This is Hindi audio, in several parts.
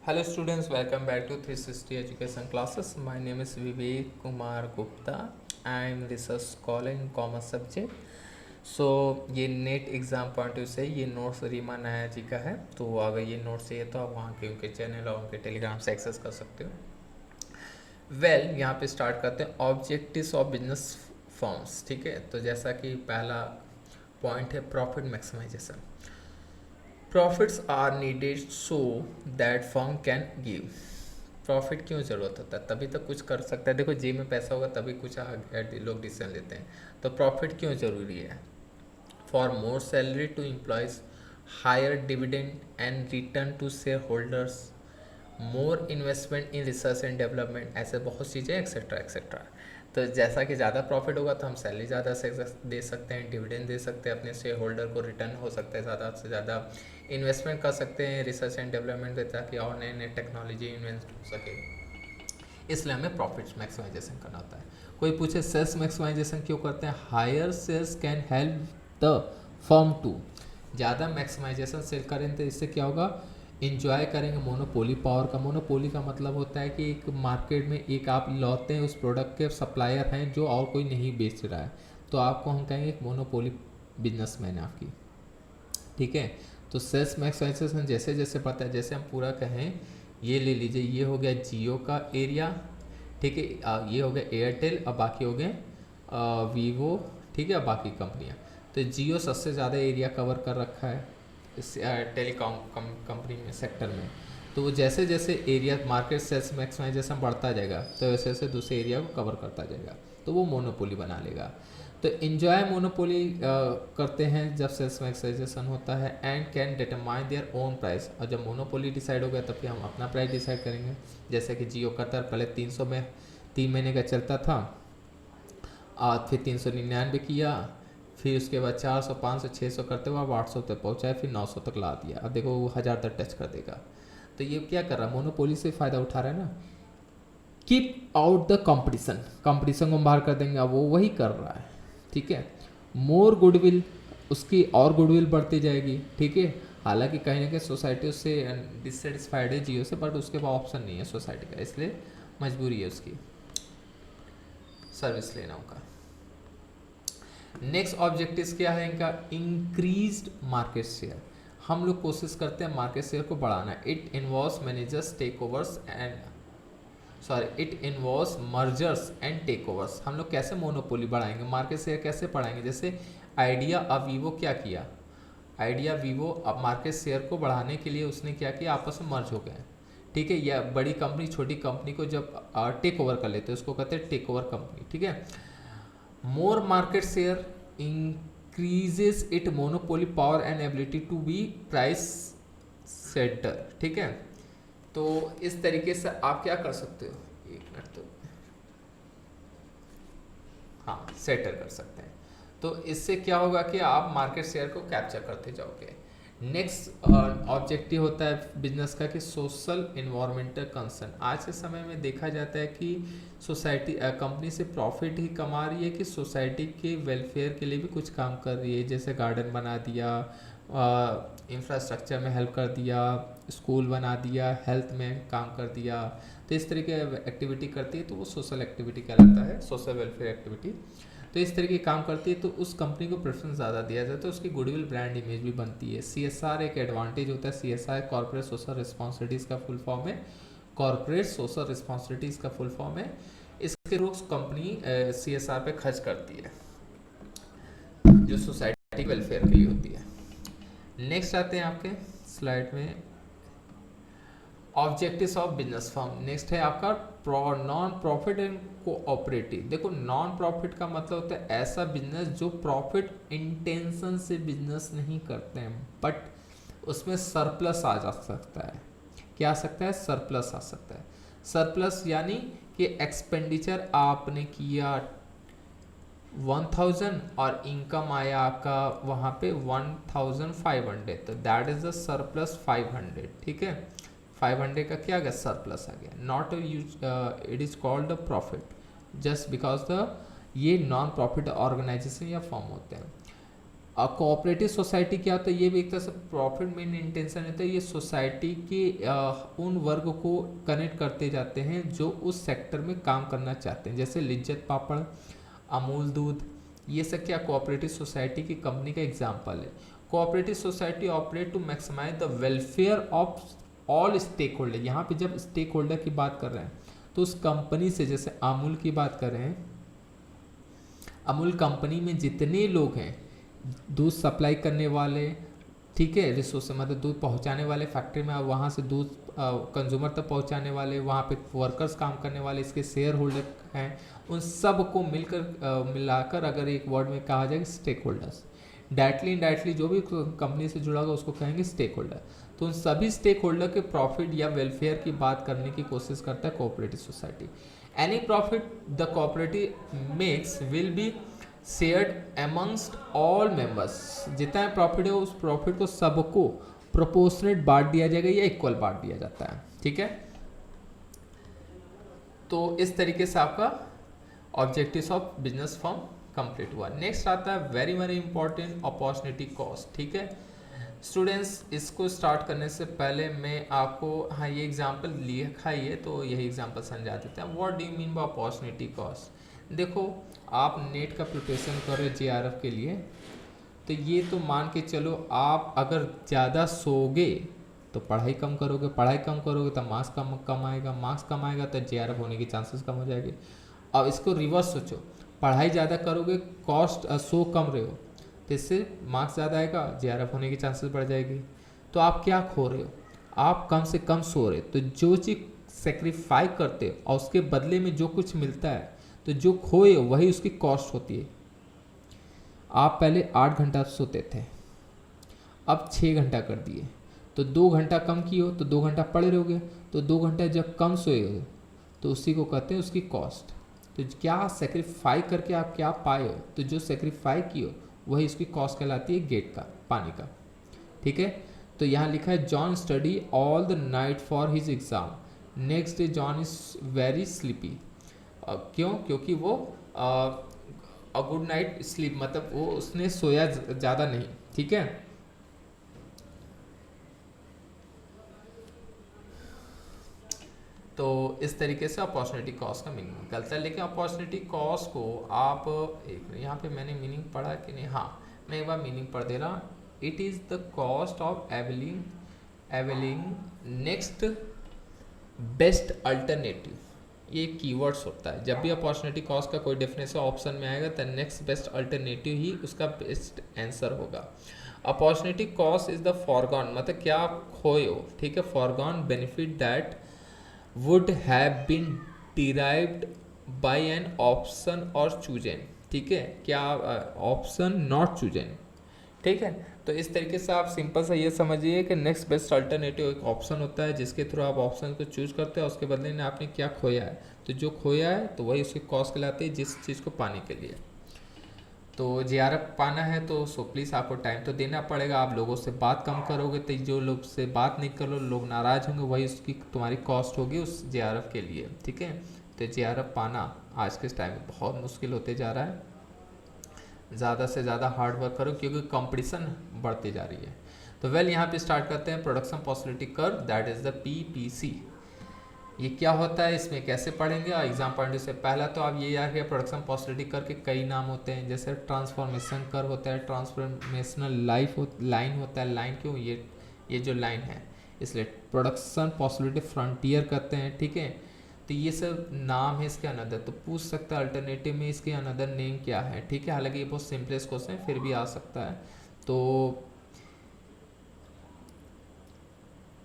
Hello students, welcome back to 360 Education Classes. My name is Vivek Kumar Gupta. I am research scholar in commerce subject. So ये नेट एग्ज़ाम पॉइंट से ये नोट्स रीमा नाया जी का है, तो अगर ये नोट्स चाहिए तो आप वहाँ के उनके चैनल और उनके टेलीग्राम से एक्सेस कर सकते हो। यहाँ पे स्टार्ट करते हैं ऑब्जेक्टिव्स ऑफ बिजनेस फॉर्म्स। ठीक है, तो जैसा कि पहला पॉइंट है profit maximisation. Profits are needed so that firm can give. Profit क्यों ज़रूरत होता है? तभी तो कुछ कर सकता है। देखो, जेब में पैसा होगा तभी कुछ लोग डिसीजन लेते हैं। तो प्रॉफिट क्यों ज़रूरी है? For more salary to employees, higher dividend and return to share holders, more investment in research and development, ऐसे बहुत चीज़ें एक्सेट्रा एक्सेट्रा। तो जैसा कि ज़्यादा प्रॉफिट होगा तो हम सैलरी ज़्यादा से दे सकते हैं, डिविडेंड दे सकते हैं, अपने शेयर होल्डर को रिटर्न हो सकता है ज़्यादा से ज़्यादा, इन्वेस्टमेंट कर सकते हैं रिसर्च एंड डेवलपमेंट में ताकि और नए नए टेक्नोलॉजी इन्वेंट हो सके। इसलिए हमें प्रॉफिट मैक्सिमाइजेशन करना होता है। कोई पूछे सेल्स मैक्सिमाइजेशन क्यों करते हैं? Higher sales can help the firm to, ज़्यादा मैक्सिमाइजेशन सेल करें तो इससे क्या होगा? इंजॉय करेंगे मोनोपोली पावर का। मोनोपोली का मतलब होता है कि एक मार्केट में एक आप लौते हैं, उस प्रोडक्ट के सप्लायर हैं जो और कोई नहीं बेच रहा है, तो आपको हम कहेंगे एक मोनोपोली बिजनेसमैन है आपकी। ठीक है, तो सेल्स मैक्सिमाइजेशन जैसे जैसे पता है, जैसे हम पूरा कहें, ये ले लीजिए, ये हो गया जियो का एरिया। ठीक है, ये हो गया एयरटेल, अब बाकी हो गए वीवो। ठीक है, बाकी कंपनियाँ। तो जियो सबसे ज़्यादा एरिया कवर कर रखा है इस टेलीकॉम कंपनी में, सेक्टर में। तो वो जैसे जैसे एरिया मार्केट सेल्स मैक्सिमाइजेशन बढ़ता जाएगा तो वैसे वैसे दूसरे एरिया को कवर करता जाएगा, तो वो मोनोपोली बना लेगा। तो इन्जॉय मोनोपोली करते हैं जब सेल्स मैक्सिमाइजेशन होता है, and can determine their own price. और जब मोनोपोली डिसाइड हो गया तब फिर हम अपना प्राइस डिसाइड करेंगे। जैसे कि जियो करता पहले 300 में 3 महीने का चलता था, आज फिर 399 किया, फिर उसके बाद 400 500 600 करते हुए अब 800 तक पहुँचाए, फिर 900 तक ला दिया। अब देखो वो 1000 तक टच कर देगा। तो ये क्या कर रहा है? मोनोपोली से फ़ायदा उठा रहा है ना। Keep out the competition, competition को बाहर कर देंगे, अब वो वही कर रहा है। ठीक है, मोर गुडविल, उसकी और गुडविल बढ़ती जाएगी। ठीक है, हालांकि कहीं ना कहीं सोसाइटी उससे डिससेटिस्फाइड है जियो से, बट उसके पास ऑप्शन नहीं है सोसाइटी का, इसलिए मजबूरी है उसकी सर्विस लेना होगा। नेक्स्ट ऑब्जेक्टिव क्या है इनका? Increased market share. हम लोग कोशिश करते हैं मार्केट शेयर को बढ़ाना। It involves managers takeovers and it involves mergers and takeovers. हम लोग कैसे मोनोपोली बढ़ाएंगे, मार्केट शेयर कैसे बढ़ाएंगे? जैसे आइडिया अब वीवो क्या किया, आइडिया वीवो अब मार्केट शेयर को बढ़ाने के लिए उसने क्या किया, आपस में मर्ज हो गए। ठीक है, या बड़ी कंपनी छोटी कंपनी को जब टेक ओवर कर लेते हैं उसको कहते हैं टेक ओवर कंपनी। ठीक है, more market share increases it monopoly power and ability to be price setter. ठीक है, तो इस तरीके से आप क्या कर सकते हो, एक मिनट, तो हाँ सेटर कर सकते हैं। तो इससे क्या होगा कि आप मार्केट शेयर को कैप्चर करते जाओगे। नेक्स्ट ऑब्जेक्टिव होता है बिजनेस का कि सोशल इन्वायरमेंटल कंसर्न। आज के समय में देखा जाता है कि सोसाइटी कंपनी से प्रॉफिट ही कमा रही है कि सोसाइटी के वेलफेयर के लिए भी कुछ काम कर रही है। जैसे गार्डन बना दिया, इंफ्रास्ट्रक्चर में हेल्प कर दिया, स्कूल बना दिया, हेल्थ में काम कर दिया। तो इस तरह की एक्टिविटी करती है तो वो सोशल एक्टिविटी कहलाता है, सोशल वेलफेयर एक्टिविटी। तो इस तरह की काम करती है तो उस कंपनी को प्रेफरेंस ज़्यादा दिया जाता है, तो उसकी गुडविल ब्रांड इमेज भी बनती है। CSR एक एडवांटेज होता है। CSR कॉर्पोरेट सोशल रिस्पॉन्सिबिलिटीज़ का फुल फॉर्म है, कॉर्पोरेट सोशल रिस्पॉन्सिबिलिटीज़ का फुल फॉर्म है। इसके रूप कंपनी CSR पे खर्च करती है जो सोसाइटी वेलफेयर के लिए होती है। नेक्स्ट आते हैं आपके स्लाइड में objectives of business firm. Next है आपका नॉन प्रॉफिट एंड कोऑपरेटिव। देखो, नॉन प्रॉफिट का मतलब होता है ऐसा बिजनेस जो प्रॉफिट इंटेंशन से बिजनेस नहीं करते हैं, बट उसमें सरप्लस आ जा सकता है। क्या आ सकता है? सरप्लस आ सकता है। सरप्लस यानी कि एक्सपेंडिचर आपने किया 1000 और इनकम आया आपका वहाँ पे 1500, तो दैट इज द सरप्लस 500। ठीक है, 500 का क्या गया? सरप्लस आ गया। Not it is called the profit just because the ये नॉन प्रॉफिट ऑर्गेनाइजेशन या फॉर्म होते हैं। कोऑपरेटिव सोसाइटी क्या होता है, ये भी एक तरह से प्रॉफिट मेन इंटेंशन होता है। ये सोसाइटी के उन वर्ग को कनेक्ट करते जाते हैं जो उस सेक्टर में काम करना चाहते हैं, जैसे लिज्जत पापड़, अमूल दूध, ये सब क्या कोऑपरेटिव सोसाइटी की कंपनी का एग्जाम्पल है। Cooperative society operate to maximize the welfare of all stakeholder. यहाँ पे जब स्टेक होल्डर की बात कर रहे हैं तो उस कंपनी से, जैसे अमूल की बात कर रहे हैं, अमूल कंपनी में जितने लोग हैं, दूध सप्लाई करने वाले, ठीक है, रिसोर्स मतलब दूध पहुंचाने वाले फैक्ट्री में, वहाँ से दूध कंज्यूमर तक पहुंचाने वाले, वहाँ पे वर्कर्स काम करने वाले, इसके शेयर होल्डर हैं, उन सब को मिलाकर अगर एक वर्ड में कहा जाए स्टेक होल्डर्स। डायरेक्टली इनडायरेक्टली जो भी कंपनी से जुड़ा होगा उसको कहेंगे स्टेक होल्डर। तो उन सभी स्टेक होल्डर के प्रॉफिट या वेलफेयर की बात करने की कोशिश करता है cooperative society. Any profit the cooperative makes will be shared amongst all members. जितना प्रॉफिट है उस प्रॉफिट को सबको प्रोपोर्शनेट बांट दिया जाएगा या इक्वल बांट दिया जाता है, ठीक है। तो इस तरीके से आपका objectives of business form complete हुआ। नेक्स्ट आता है very very important opportunity cost, ठीक है स्टूडेंट्स। इसको स्टार्ट करने से पहले मैं आपको ये एग्जांपल लिखा ही है तो यही एग्जांपल समझा देते हैं। What do you mean by opportunity cost. देखो आप नेट का प्रिपरेशन कर रहे हो JRF के लिए, तो ये तो मान के चलो आप अगर ज़्यादा सोओगे तो पढ़ाई कम करोगे, पढ़ाई कम करोगे तो मार्क्स कम आएगा, मार्क्स कम आएगा तो JRF होने के चांसेस कम हो जाएंगे। अब इसको रिवर्स सोचो, पढ़ाई ज़्यादा करोगे, कॉस्ट सो कम रहे हो तो इससे मार्क्स ज़्यादा आएगा, JRF होने की चांसेस बढ़ जाएगी। तो आप क्या खो रहे हो, आप कम से कम सो रहे हो। तो जो चीज़ सेक्रीफाई करते हो और उसके बदले में जो कुछ मिलता है, तो जो खोए हो वही उसकी कॉस्ट होती है। आप पहले 8 घंटा सोते थे, अब 6 घंटा कर दिए, तो 2 घंटा कम किए हो तो 2 घंटा पड़े रहोगे। तो 2 घंटा जब कम सोए हो तो उसी को कहते हैं उसकी कॉस्ट। तो क्या सेक्रीफाई करके आप क्या पाए हो, तो जो सेक्रीफाई किए हो वही उसकी कॉस्ट कहलाती है, गेट का, पानी का, ठीक है। तो यहाँ लिखा है John study all the night for his exam, next day John is very sleepy. क्यों, क्योंकि वो अ गुड नाइट स्लीप, मतलब वो उसने सोया ज़्यादा नहीं, ठीक है। तो इस तरीके से अपॉर्चुनिटी कॉस्ट का मीनिंग निकलता है। लेकिन अपॉर्चुनिटी कॉस्ट को आप एक यहाँ पे मैंने मीनिंग पढ़ा कि नहीं, हाँ मैं एक बार मीनिंग पढ़ दे रहा। It is the cost of availing next best alternative. ये कीवर्ड्स होता है। जब भी अपॉर्चुनिटी कॉस्ट का कोई डेफिनेशन ऑप्शन में आएगा तो नेक्स्ट बेस्ट अल्टरनेटिव ही उसका बेस्ट आंसर होगा। Opportunity cost is the foregone, मतलब क्या आप खोए हो, ठीक है, foregone benefit that would have been derived by an option और चूजन, ठीक है, क्या ऑप्शन नॉट चूजन, ठीक है। तो इस तरीके से आप सिंपल सा ये समझिए कि नेक्स्ट बेस्ट अल्टरनेटिव एक ऑप्शन होता है जिसके थ्रू आप ऑप्शन को चूज करते हैं, उसके बदले में आपने क्या खोया है, तो जो खोया है तो वही उसकी कॉस्ट कहलाती है जिस चीज़ को पाने के लिए। तो JRF पाना है तो सो प्लीज़ आपको टाइम तो देना पड़ेगा। आप लोगों से बात कम करोगे तो जो लोग से बात नहीं करो, लोग नाराज़ होंगे, वही उसकी तुम्हारी कॉस्ट होगी उस JRF के लिए, ठीक है। तो JRF पाना आज के टाइम में बहुत मुश्किल होते जा रहा है। ज़्यादा से ज़्यादा हार्ड वर्क करो क्योंकि कंपटीशन बढ़ती जा रही है। तो वेल यहाँ पे स्टार्ट करते हैं production possibility curve, that is the PPC। ये क्या होता है, इसमें कैसे पढ़ेंगे, और एग्जाम पॉइंट से पहला तो आप ये याद रखिए प्रोडक्शन पॉसिबिलिटी कर्व के कई नाम होते हैं, जैसे ट्रांसफॉर्मेशन कर्व होता है, ट्रांसफॉर्मेशनल लाइन होता है। लाइन क्यों, ये जो लाइन है इसलिए प्रोडक्शन पॉसिबिलिटी फ्रंटियर कहते हैं, ठीक है। तो ये सब नाम है इसके अनदर, तो पूछ सकता है अल्टरनेटिव में इसके अनदर नेम क्या है, ठीक है। हालांकि ये बहुत सिंपलेस्ट क्वेश्चन है फिर भी आ सकता है। तो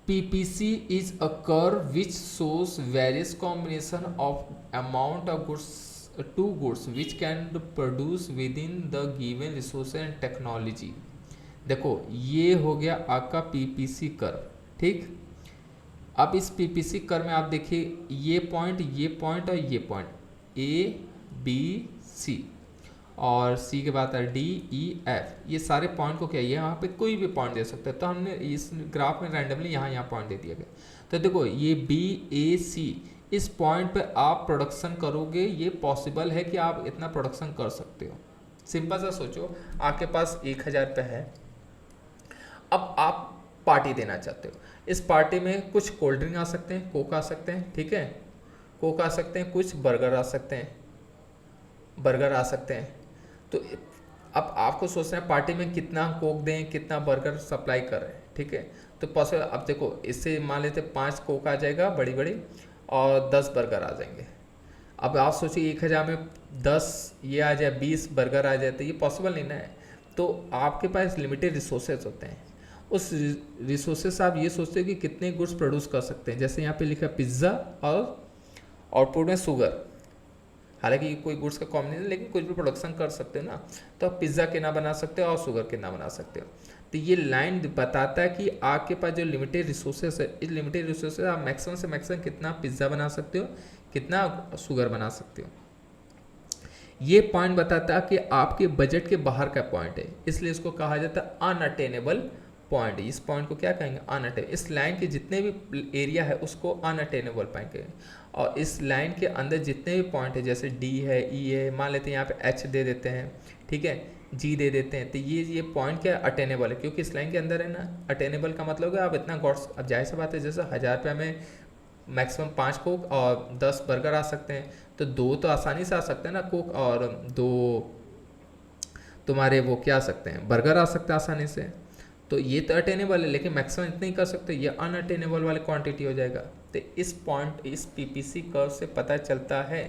PPC is a curve which shows various combination of amount of goods, two goods which can produce within the given resource and technology। देखो ये हो गया आपका PPC कर्व, ठीक। अब इस PPC कर्व में आप देखिए ये पॉइंट और ये पॉइंट ABC और C के बाद DEF, ये सारे पॉइंट को क्या, ये यहाँ पे कोई भी पॉइंट दे सकते हैं। तो हमने इस ग्राफ में रैंडमली यहाँ पॉइंट दे दिया गया। तो देखो ये BAC, इस पॉइंट पे आप प्रोडक्शन करोगे, ये पॉसिबल है कि आप इतना प्रोडक्शन कर सकते हो, सिंपल सा सोचो, आपके पास 1,000 रुपये है, अब आप पार्टी देना चाहते हो। इस पार्टी में कुछ कोल्ड ड्रिंक आ सकते हैं, कोक आ सकते हैं, ठीक है, कोक आ सकते हैं, कुछ बर्गर आ सकते हैं, बर्गर आ सकते हैं। तो अब आपको सोचना है पार्टी में कितना कोक दें, कितना बर्गर सप्लाई कर रहे हैं, ठीक है। तो पॉसिबल, अब देखो इससे मान लेते 5 कोक आ जाएगा बड़ी बड़ी और 10 बर्गर आ जाएंगे। अब आप सोचिए 1,000 में 10 ये आ जाए, 20 बर्गर आ जाए, तो ये पॉसिबल नहीं ना है। तो आपके पास लिमिटेड रिसोर्सेज होते हैं, उस रिसोर्सेज से आप ये सोचते हो कि कितने गुड्स प्रोड्यूस कर सकते हैं। जैसे यहाँ पे लिखा है पिज़्ज़ा और आउटपुट में शुगर, हालांकि ये कोई गुड्स का कॉम्बिनेशन, लेकिन कुछ भी प्रोडक्शन कर सकते हो ना, तो आप पिज़्ज़ा कितना बना सकते हो और शुगर कितना बना सकते हो। तो ये लाइन बताता है कि आपके पास जो लिमिटेड रिसोर्सेज है, इस लिमिटेड रिसोर्सेज आप मैक्सिमम से मैक्सिमम कितना पिज़्ज़ा बना सकते हो, कितना शुगर बना सकते हो। ये पॉइंट बताता है कि आपके बजट के बाहर का पॉइंट है, इसलिए इसको कहा जाता है अनअटेनेबल पॉइंट। इस पॉइंट को क्या कहेंगे, अनअटेनेबल। इस लाइन के जितने भी एरिया है उसको अनअटेनेबल पॉइंट कहेंगे। और इस लाइन के अंदर जितने भी पॉइंट है, जैसे डी है, ई है, मान लेते हैं यहाँ पे एच दे देते हैं, ठीक है, जी दे देते हैं, तो ये पॉइंट क्या अटेनेबल है, क्योंकि इस लाइन के अंदर है ना। अटेनेबल का मतलब है आप इतना गॉड्स, अब जाहिर सी बात है, जैसे 1,000 रुपये में मैक्सिमम 5 कोक और 10 बर्गर आ सकते हैं, तो 2 तो आसानी से आ सकते हैं ना कोक, और 2 तुम्हारे वो क्या आ सकते हैं, बर्गर आ सकते हैं आसानी से। तो ये तो अटेनेबल है, लेकिन मैक्सिमम इतना ही कर सकते, ये अनअटेनेबल वाली क्वांटिटी हो जाएगा। तो इस पॉइंट, इस पीपीसी कर्व से पता चलता है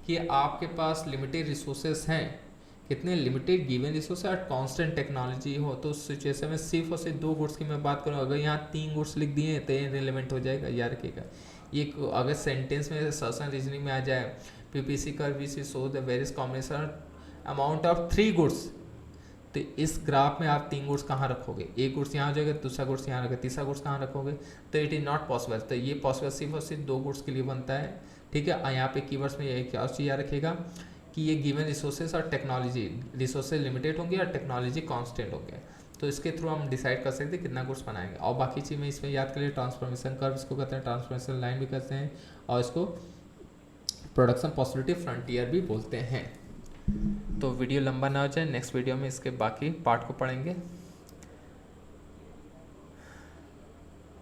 कि आपके पास लिमिटेड रिसोर्सेस हैं, कितने लिमिटेड गिवन रिसोर्स और कांस्टेंट टेक्नोलॉजी हो। तो उस सिचुएशन में सिर्फ और सिर्फ 2 गुड्स की मैं बात करूँ, अगर यहाँ 3 गुड्स लिख दिए तो ये रिलेवेंट हो जाएगा, याद रखिएगा। ये अगर सेंटेंस में सर्सन रीजनिंग में आ जाए, PPC curve which show the various combination amount of 3 goods, तो इस ग्राफ में आप 3 गुड्स कहाँ रखोगे, एक गुड्स यहाँ हो जाएगा, दूसरा गुड्स यहाँ रखोगे, तीसरा गुड्स कहाँ रखोगे, तो इट इज़ नॉट पॉसिबल। तो ये पॉसिबल सिर्फ और सिर्फ 2 गुड्स के लिए बनता है, ठीक है। और यहाँ पे कीवर्ड्स में एक और चीज़ याद रखिएगा कि ये गिवन रिसोर्सेज और टेक्नोलॉजी, रिसोर्सेज लिमिटेड होंगे और टेक्नोलॉजी कांस्टेंट होंगे, तो इसके थ्रू हम डिसाइड कर सकते हैं कितना गुड्स बनाएंगे। और बाकी चीज़ में इसमें याद करिए, ट्रांसफॉर्मेशन कर्व इसको कहते हैं, ट्रांसफॉर्मेशन लाइन भी कहते हैं, और इसको प्रोडक्शन पॉसिबिलिटी फ्रंटियर भी बोलते हैं। तो वीडियो लंबा ना हो जाए, नेक्स्ट वीडियो में इसके बाकी पार्ट को पढ़ेंगे।